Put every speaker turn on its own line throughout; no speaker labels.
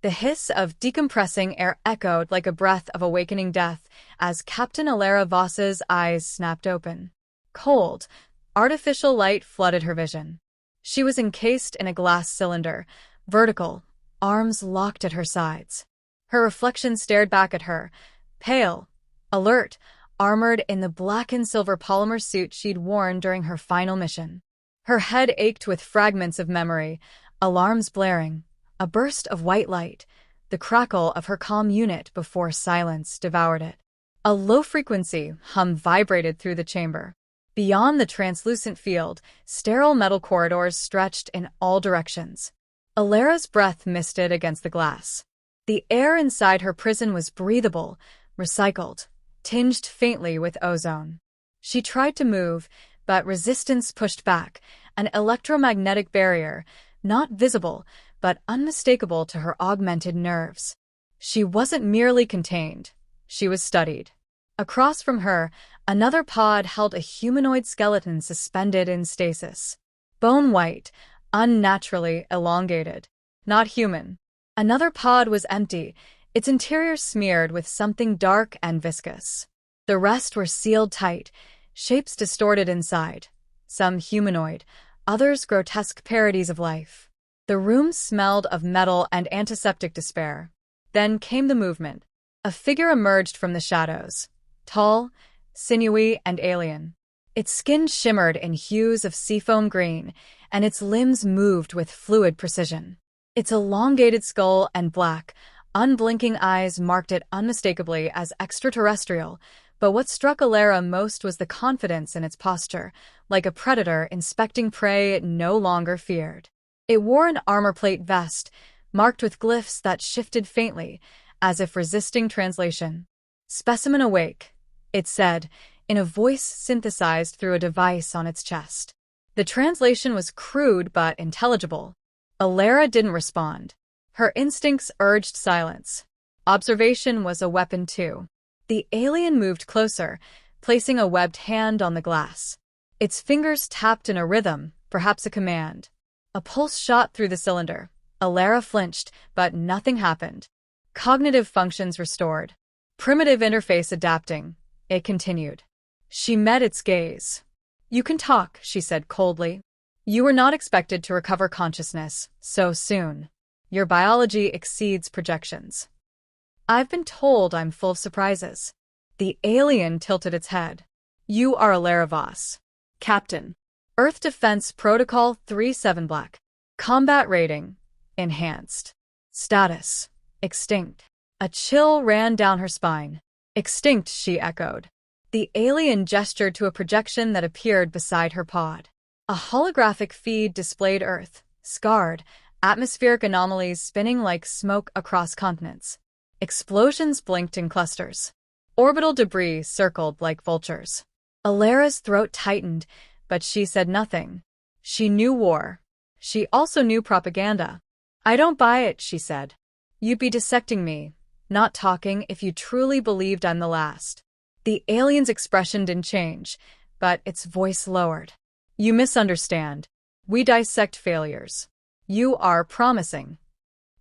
The hiss of decompressing air echoed like a breath of awakening death as Captain Alara Voss's eyes snapped open. Cold, artificial light flooded her vision. She was encased in a glass cylinder, vertical, arms locked at her sides. Her reflection stared back at her, pale, alert, armored in the black and silver polymer suit she'd worn during her final mission. Her head ached with fragments of memory, alarms blaring, a burst of white light, the crackle of her comm unit before silence devoured it. A low-frequency hum vibrated through the chamber. Beyond the translucent field, sterile metal corridors stretched in all directions. Alara's breath misted against the glass. The air inside her prison was breathable, recycled, tinged faintly with ozone. She tried to move, but resistance pushed back, an electromagnetic barrier, not visible, but unmistakable to her augmented nerves. She wasn't merely contained. She was studied. Across from her, another pod held a humanoid skeleton suspended in stasis. Bone white, unnaturally elongated. Not human. Another pod was empty, its interior smeared with something dark and viscous. The rest were sealed tight, shapes distorted inside. Some humanoid, others grotesque parodies of life. The room smelled of metal and antiseptic despair. Then came the movement. A figure emerged from the shadows. Tall, sinewy, and alien. Its skin shimmered in hues of seafoam green, and its limbs moved with fluid precision. Its elongated skull and black, unblinking eyes marked it unmistakably as extraterrestrial, but what struck Alara most was the confidence in its posture, like a predator inspecting prey it no longer feared. It wore an armor plate vest, marked with glyphs that shifted faintly, as if resisting translation. "Specimen awake," it said, in a voice synthesized through a device on its chest. The translation was crude but intelligible. Alara didn't respond. Her instincts urged silence. Observation was a weapon too. The alien moved closer, placing a webbed hand on the glass. Its fingers tapped in a rhythm, perhaps a command. A pulse shot through the cylinder. Alara flinched, but nothing happened. Cognitive functions restored. Primitive interface adapting. It continued. She met its gaze. "You can talk," she said coldly. "You were not expected to recover consciousness so soon. Your biology exceeds projections." "I've been told I'm full of surprises." The alien tilted its head. "You are Alara Voss. Captain. Earth Defense Protocol 37 Black. Combat rating. Enhanced. Status. Extinct." A chill ran down her spine. "Extinct," she echoed. The alien gestured to a projection that appeared beside her pod. A holographic feed displayed Earth, scarred, atmospheric anomalies spinning like smoke across continents. Explosions blinked in clusters. Orbital debris circled like vultures. Alara's throat tightened, but she said nothing. She knew war. She also knew propaganda. "I don't buy it," she said. "You'd be dissecting me, not talking if you truly believed I'm the last." The alien's expression didn't change, but its voice lowered. "You misunderstand. We dissect failures. You are promising."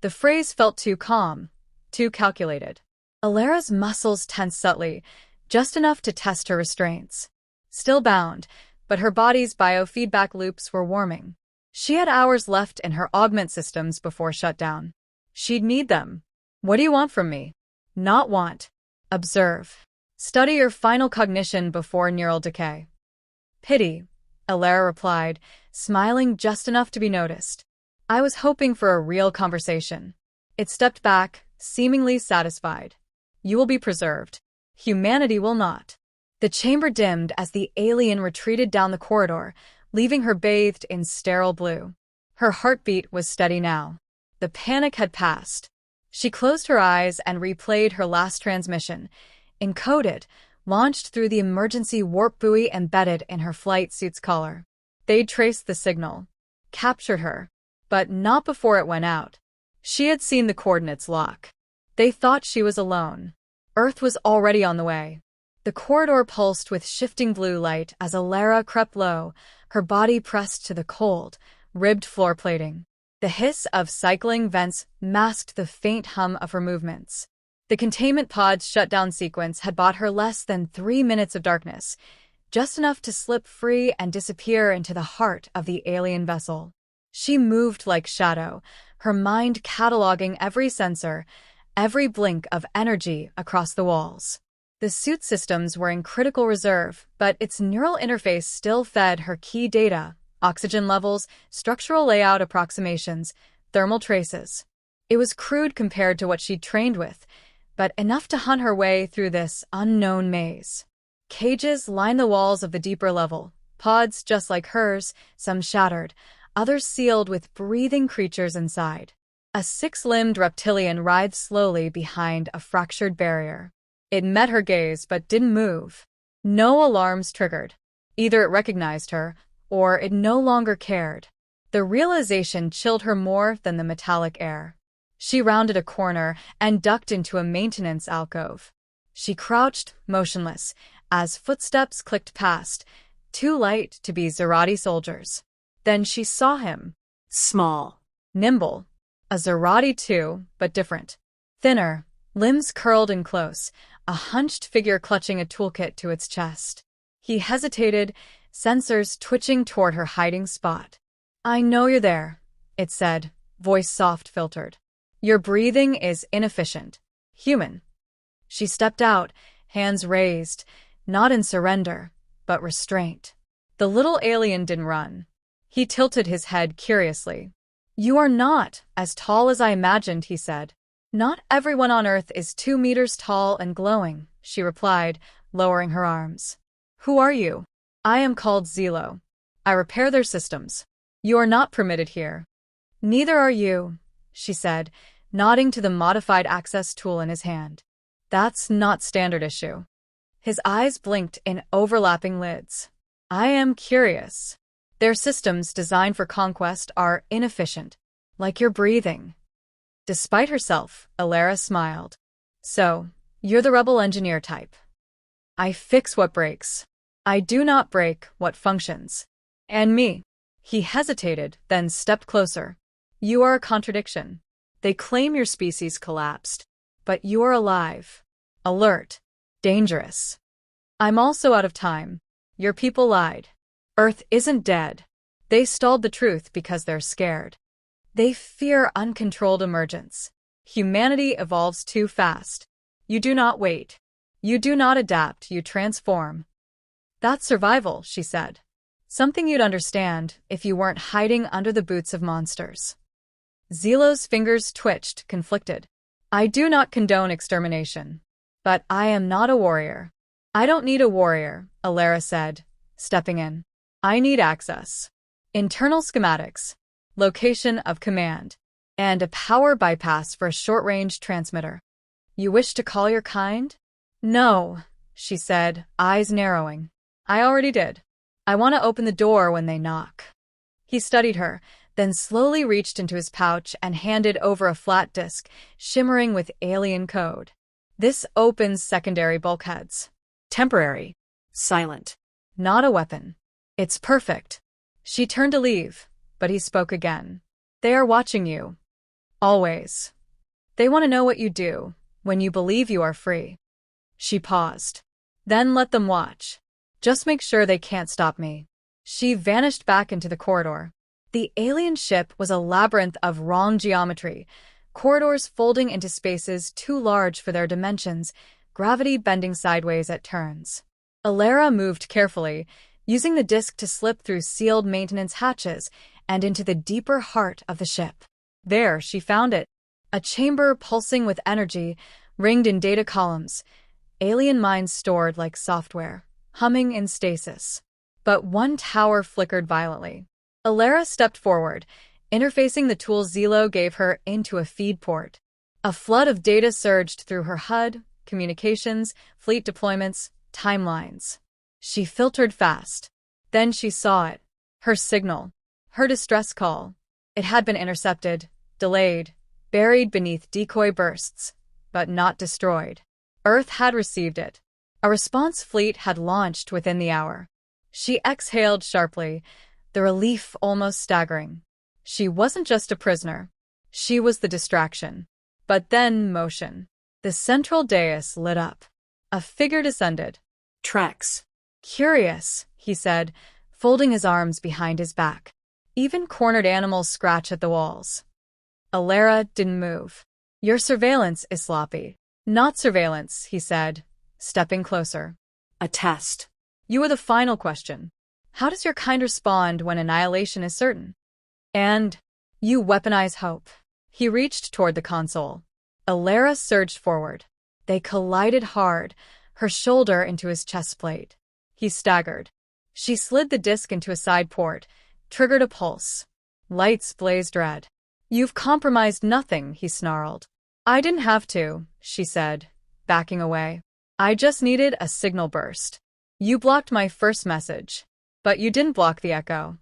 The phrase felt too calm, too calculated. Alara's muscles tensed subtly, just enough to test her restraints. Still bound, but her body's biofeedback loops were warming. She had hours left in her augment systems before shutdown. She'd need them. "What do you want from me?" "Not want. Observe. Study your final cognition before neural decay." "Pity," Alara replied, smiling just enough to be noticed. "I was hoping for a real conversation." It stepped back, seemingly satisfied. "You will be preserved. Humanity will not." The chamber dimmed as the alien retreated down the corridor, leaving her bathed in sterile blue. Her heartbeat was steady now. The panic had passed. She closed her eyes and replayed her last transmission, encoded, launched through the emergency warp buoy embedded in her flight suit's collar. They'd traced the signal, captured her, but not before it went out. She had seen the coordinates lock. They thought she was alone. Earth was already on the way. The corridor pulsed with shifting blue light as Alara crept low, her body pressed to the cold, ribbed floor plating. The hiss of cycling vents masked the faint hum of her movements. The containment pod's shutdown sequence had bought her less than 3 minutes of darkness, just enough to slip free and disappear into the heart of the alien vessel. She moved like shadow, her mind cataloging every sensor, every blink of energy across the walls. The suit systems were in critical reserve, but its neural interface still fed her key data: oxygen levels, structural layout approximations, thermal traces. It was crude compared to what she'd trained with, but enough to hunt her way through this unknown maze. Cages lined the walls of the deeper level, pods just like hers, some shattered, others sealed with breathing creatures inside. A six-limbed reptilian writhed slowly behind a fractured barrier. It met her gaze but didn't move. No alarms triggered. Either it recognized her, or it no longer cared. The realization chilled her more than the metallic air. She rounded a corner and ducked into a maintenance alcove. She crouched, motionless, as footsteps clicked past, too light to be Zerati soldiers. Then she saw him.
Small.
Nimble. A Zerati too, but different. Thinner, limbs curled and close, a hunched figure clutching a toolkit to its chest. He hesitated, sensors twitching toward her hiding spot. "I know you're there," it said, voice soft-filtered. "Your breathing is inefficient. Human." She stepped out, hands raised, not in surrender, but restraint. The little alien didn't run. He tilted his head curiously. "You are not as tall as I imagined," he said. "Not everyone on Earth is 2 meters tall and glowing," she replied, lowering her arms. "Who are you?" "I am called Zelo. I repair their systems. You are not permitted here." "Neither are you," she said, nodding to the modified access tool in his hand. "That's not standard issue." His eyes blinked in overlapping lids. "I am curious. Their systems designed for conquest are inefficient, like your breathing." Despite herself, Alara smiled. "So, you're the rebel engineer type." "I fix what breaks. I do not break what functions." "And me." He hesitated, then stepped closer. "You are a contradiction. They claim your species collapsed, but you are alive, alert, dangerous. I'm also out of time. Your people lied. Earth isn't dead. They stalled the truth because they're scared. They fear uncontrolled emergence. Humanity evolves too fast. You do not wait. You do not adapt, you transform." "That's survival," she said. "Something you'd understand if you weren't hiding under the boots of monsters." Zelo's fingers twitched, conflicted. "I do not condone extermination. But I am not a warrior." "I don't need a warrior," Alara said, stepping in. "I need access. Internal schematics, location of command, and a power bypass for a short-range transmitter." "You wish to call your kind?" "No," she said, eyes narrowing. "I already did. I want to open the door when they knock." He studied her, then slowly reached into his pouch and handed over a flat disk, shimmering with alien code. "This opens secondary bulkheads.
Temporary. Silent.
Not a weapon. It's perfect." She turned to leave, but he spoke again. "They are watching you. Always. They want to know what you do when you believe you are free." She paused. "Then let them watch. Just make sure they can't stop me." She vanished back into the corridor. The alien ship was a labyrinth of wrong geometry, corridors folding into spaces too large for their dimensions, gravity bending sideways at turns. Alara moved carefully, using the disk to slip through sealed maintenance hatches and into the deeper heart of the ship. There, she found it. A chamber pulsing with energy, ringed in data columns, alien minds stored like software, humming in stasis. But one tower flickered violently. Alara stepped forward, interfacing the tool Zelo gave her into a feed port. A flood of data surged through her HUD, communications, fleet deployments, timelines. She filtered fast. Then she saw it. Her signal. Her distress call. It had been intercepted, delayed, buried beneath decoy bursts, but not destroyed. Earth had received it. A response fleet had launched within the hour. She exhaled sharply, the relief almost staggering. She wasn't just a prisoner. She was the distraction. But then motion. The central dais lit up. A figure descended.
Trex.
Curious, he said, folding his arms behind his back. Even cornered animals scratch at the walls. Alara didn't move. Your surveillance is sloppy. Not surveillance, he said, stepping closer.
A test.
You are the final question. How does your kind respond when annihilation is certain? And you weaponize hope. He reached toward the console. Alara surged forward. They collided hard, her shoulder into his chest plate. He staggered. She slid the disc into a side port, triggered a pulse. Lights blazed red. You've compromised nothing, he snarled. I didn't have to, she said, backing away. I just needed a signal burst. You blocked my first message, but you didn't block the echo.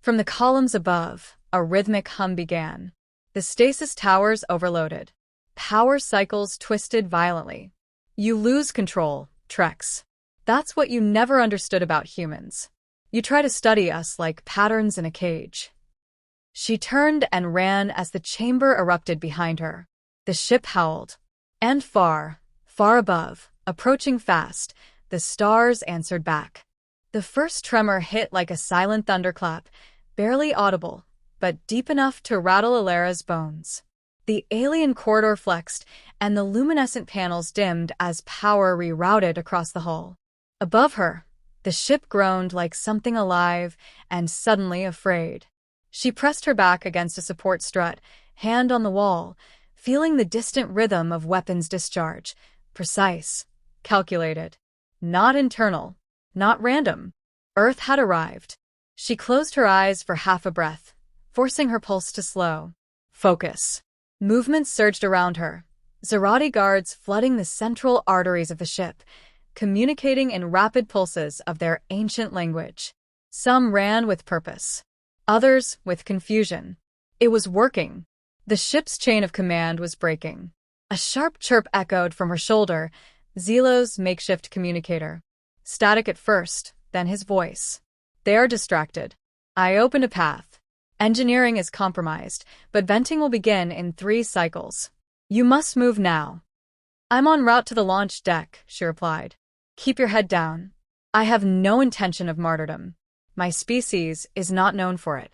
From the columns above, a rhythmic hum began. The stasis towers overloaded. Power cycles twisted violently. You lose control, Trex. That's what you never understood about humans. You try to study us like patterns in a cage. She turned and ran as the chamber erupted behind her. The ship howled. And far, far above, approaching fast, the stars answered back. The first tremor hit like a silent thunderclap, barely audible, but deep enough to rattle Alara's bones. The alien corridor flexed, and the luminescent panels dimmed as power rerouted across the hull. Above her, the ship groaned like something alive and suddenly afraid. She pressed her back against a support strut, hand on the wall, feeling the distant rhythm of weapons discharge. Precise, calculated. Not internal, not random. Earth had arrived. She closed her eyes for half a breath, forcing her pulse to slow. Focus. Movement surged around her, Zerati guards flooding the central arteries of the ship, communicating in rapid pulses of their ancient language. Some ran with purpose, others with confusion. It was working. The ship's chain of command was breaking. A sharp chirp echoed from her shoulder, Zelo's makeshift communicator. Static at first, then his voice. They are distracted. I opened a path. Engineering is compromised, but venting will begin in 3 cycles. You must move now. I'm en route to the launch deck, she replied. Keep your head down. I have no intention of martyrdom. My species is not known for it.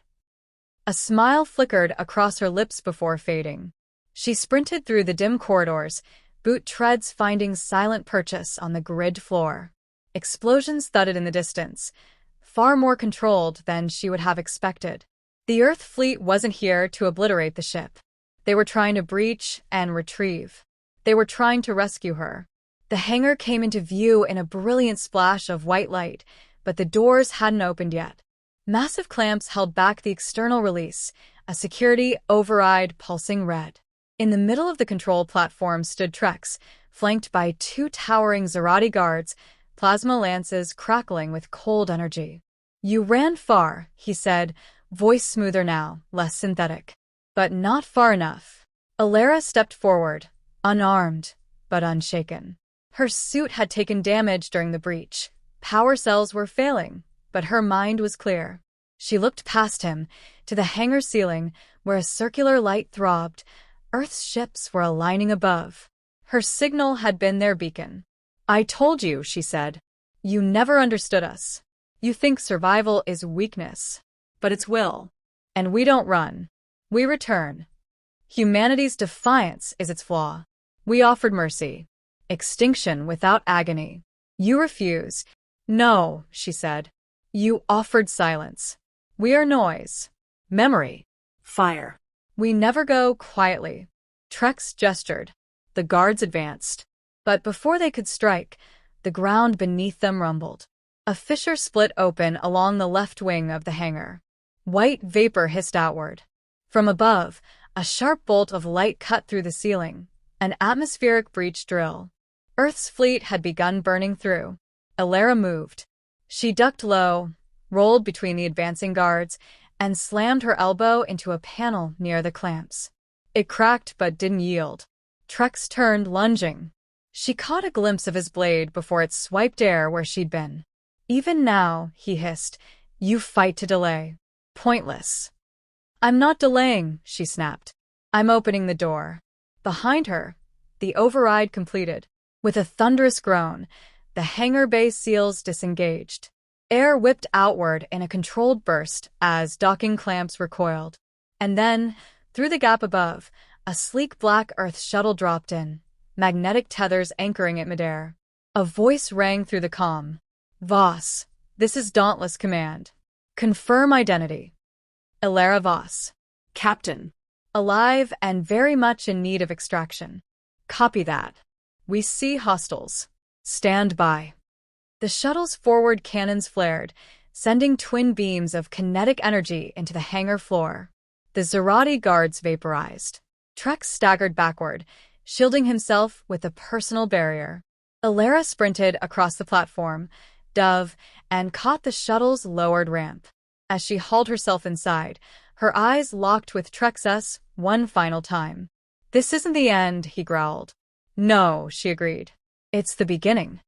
A smile flickered across her lips before fading. She sprinted through the dim corridors, boot treads finding silent purchase on the grid floor. Explosions thudded in the distance, far more controlled than she would have expected. The Earth fleet wasn't here to obliterate the ship. They were trying to breach and retrieve. They were trying to rescue her. The hangar came into view in a brilliant splash of white light, but the doors hadn't opened yet. Massive clamps held back the external release, a security override pulsing red. In the middle of the control platform stood Trex, flanked by 2 towering Zerati guards, plasma lances crackling with cold energy. You ran far, he said, voice smoother now, less synthetic. But not far enough. Alara stepped forward, unarmed, but unshaken. Her suit had taken damage during the breach. Power cells were failing, but her mind was clear. She looked past him, to the hangar ceiling, where a circular light throbbed. Earth's ships were aligning above. Her signal had been their beacon. I told you, she said. You never understood us. You think survival is weakness. But it's will. And we don't run. We return. Humanity's defiance is its flaw. We offered mercy. Extinction without agony. You refuse. No, she said. You offered silence. We are noise. Memory.
Fire.
We never go quietly. Trex gestured. The guards advanced. But before they could strike, the ground beneath them rumbled. A fissure split open along the left wing of the hangar. White vapor hissed outward. From above, a sharp bolt of light cut through the ceiling, an atmospheric breach drill. Earth's fleet had begun burning through. Alara moved. She ducked low, rolled between the advancing guards, and slammed her elbow into a panel near the clamps. It cracked but didn't yield. Trex turned, lunging. She caught a glimpse of his blade before it swiped air where she'd been. Even now, he hissed, you fight to delay. Pointless. I'm not delaying, she snapped. I'm opening the door. Behind her, the override completed. With a thunderous groan, the hangar bay seals disengaged. Air whipped outward in a controlled burst as docking clamps recoiled. And then, through the gap above, a sleek black Earth shuttle dropped in, magnetic tethers anchoring it midair. A voice rang through the comm. Voss, this is Dauntless Command. Confirm identity. Ilara Voss.
Captain.
Alive and very much in need of extraction. Copy that. We see hostiles. Stand by. The shuttle's forward cannons flared, sending twin beams of kinetic energy into the hangar floor. The Zerati guards vaporized. Trex staggered backward, shielding himself with a personal barrier. Ilara sprinted across the platform, dove, and caught the shuttle's lowered ramp. As she hauled herself inside, her eyes locked with Trex's one final time. This isn't the end, he growled. No, she agreed. It's the beginning.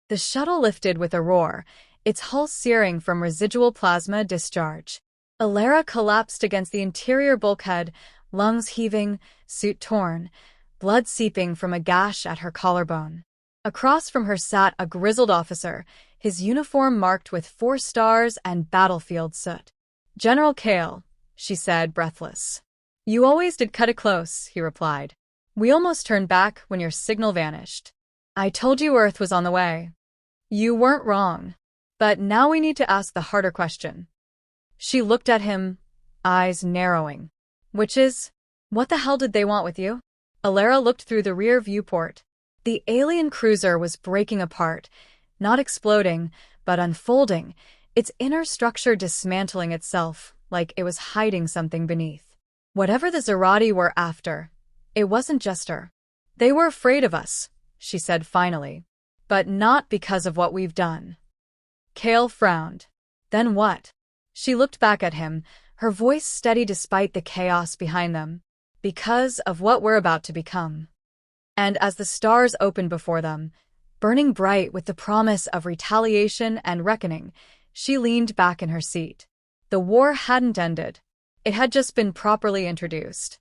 The shuttle lifted with a roar, its hull searing from residual plasma discharge. Ilara collapsed against the interior bulkhead, lungs heaving, suit torn, blood seeping from a gash at her collarbone. Across from her sat a grizzled officer, his uniform marked with 4 stars and battlefield soot. General Kale, she said, breathless. You always did cut it close, he replied. We almost turned back when your signal vanished. I told you Earth was on the way. You weren't wrong. But now we need to ask the harder question. She looked at him, eyes narrowing. Which is, what the hell did they want with you? Ilara looked through the rear viewport. The alien cruiser was breaking apart, not exploding, but unfolding, its inner structure dismantling itself like it was hiding something beneath. Whatever the Zerati were after, it wasn't just her. They were afraid of us, she said finally. But not because of what we've done. Kale frowned. Then what? She looked back at him, her voice steady despite the chaos behind them. Because of what we're about to become. And as the stars opened before them, burning bright with the promise of retaliation and reckoning, she leaned back in her seat. The war hadn't ended. It had just been properly introduced.